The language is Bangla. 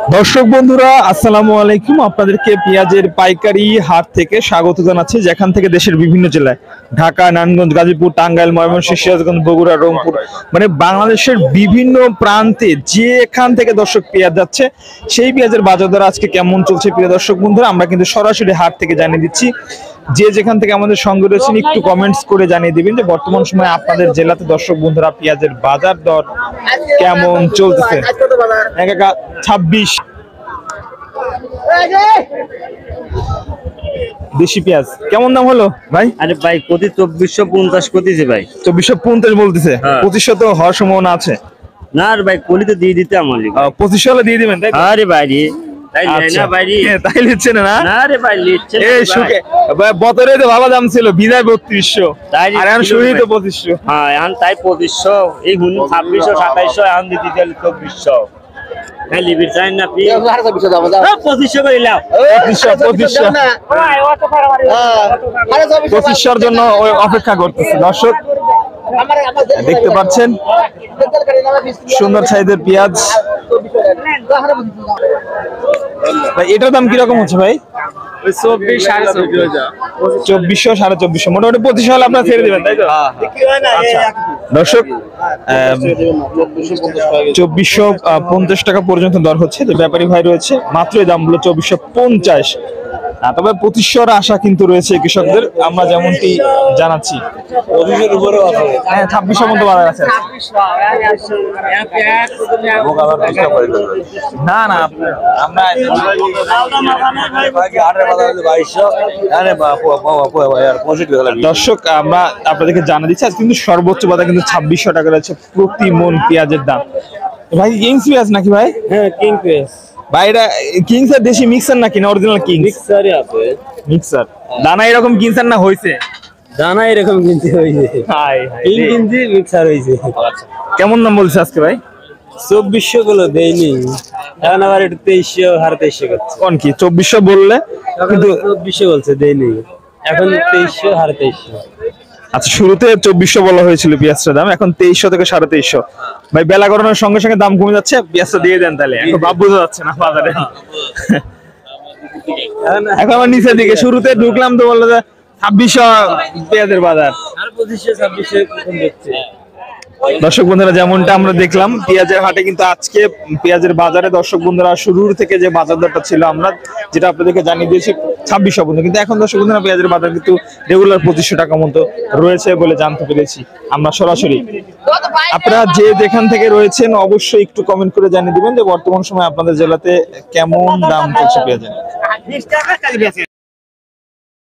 দর্শক বন্ধুরা আসসালামু আলাইকুম, আপনাদেরকে পেঁয়াজের পাইকারি হাট থেকে স্বাগত জানাচ্ছি। যেখান থেকে দেশের বিভিন্ন জেলায় ঢাকা, নারায়ণগঞ্জ, গাজীপুর, টাঙ্গাইল, ময়মনসিংহ, সিরাজগঞ্জ, বগুড়া, রংপুর মানে বাংলাদেশের বিভিন্ন প্রান্তে যেখান থেকে দর্শক পেঁয়াজ যাচ্ছে সেই পেঁয়াজের বাজার দর আজকে কেমন চলছে প্রিয় দর্শক বন্ধুরা আমরা কিন্তু সরাসরি হাট থেকে জানিয়ে দিচ্ছি। যে যেখান থেকে আমাদের সঙ্গে রয়েছেন একটু কমেন্টস করে জানিয়ে দিবেন যে বর্তমান সময়ে আপনাদের জেলাতে দর্শক বন্ধুরা পেঁয়াজের বাজার দর কেমন চলতেছে। 26 দেশি পেঁয়াজ কেমন দাম হলো ভাই? আরে ভাই প্রতি 2450 কতিছে ভাই, 2450 বলতেছে। 2500 তো হওয়ার সম্ভাবনা আছে না রে ভাই, কলি তো দিয়ে দিতে আমার 2500 হলে দিয়ে দিবেন তাই? আরে ভাই তাই না ভাই, তাই লিখছে না? না রে ভাই লিখছে এই সুখে ভাই বতরে তো ভালো দাম ছিল, বিদায় 3200 আর এখন শুরুই তো 2500। হ্যাঁ এখন তাই 2500 এই হুন 2600 2700 এখন দিতে দিলে 2400 হ্যাঁ লিবির চাই না পি 2500 করে লাও 2500 জন্য অপেক্ষা করতেছে দর্শক। দেখতে পাচ্ছেন সুন্দর সাইজের পেঁয়াজ। ভাই এটার দাম কিরকম হচ্ছে ভাই? 2400 2450 মোটামুটি 2500 হলে আপনারা ছেড়ে দিবেন তাই তো? দর্শক 2450 টাকা পর্যন্ত দর হচ্ছে। যে ব্যাপারী ভাই রয়েছে মাত্র এই দাম বললো 2450। তবে 2500 আশা কিন্তু রয়েছে কৃষকদের, আমরা যেমনটি জানাচ্ছি। 2600 মতো বাজার আছে। না না আমরা দর্শক আমরা আপনাদেরকে জানা দিচ্ছি আজ কিন্তু সর্বোচ্চ বাজার কিন্তু 2600 টাকা রয়েছে প্রতি মন পেঁয়াজের দাম। ভাই কিংস পেঁয়াজ নাকি ভাই? হ্যাঁ কিং পেঁয়াজ ভাই। এটা কিংস এর দেশি মিক্সার নাকি না অরিজিনাল কিংস? মিক্সারই আছে। মিক্সার দানা এরকম কিংসার না হইছে? দানা এরকম কিনতে হইছে। হাই কিং কিনছি মিক্সার হইছে। কেমন দাম বলছে আজকে ভাই? 2400 গুলো দেইনি, এখন আবার একটু 2300 2350 করছে। কোন কি 2400 বললে কিন্তু 2400 বলছে দেইনি, এখন 2300 2350। আচ্ছা শুরুতে 2400 বলা হয়েছিল পেঁয়াজটার দাম, এখন 2300 থেকে 2350। ভাই বেলা গড়ানোর সঙ্গে সঙ্গে দাম কমে যাচ্ছে, পেঁয়াজটা দিয়ে দেন তাহলে। এখন ভাব বোঝা যাচ্ছে না বাজারে। এখন আমার নিচের দিকে শুরুতে ঢুকলাম তো বললো যে 2600 পেঁয়াজের বাজার, আর 2500 2600 কম দেখছে। দর্শক বন্ধুরা যেমনটা আমরা দেখলাম পেঁয়াজের হাটে কিন্তু আজকে পেঁয়াজের বাজারে দর্শক বন্ধুরা শুরুর থেকে যে বাজার দরটা ছিল আমরা যেটা আপনাদেরকে জানিয়ে দিয়েছি 2600 পর্যন্ত, কিন্তু এখন দর্শক বন্ধুরা পেঁয়াজের বাজার কিন্তু রেগুলার 2500 টাকা মতো রয়েছে বলে জানতে পেরেছি আমরা সরাসরি। আপনারা যে যেখান থেকে রয়েছেন অবশ্যই একটু কমেন্ট করে জানিয়ে দিবেন যে বর্তমান সময় আপনাদের জেলাতে কেমন দাম চলছে পেঁয়াজের।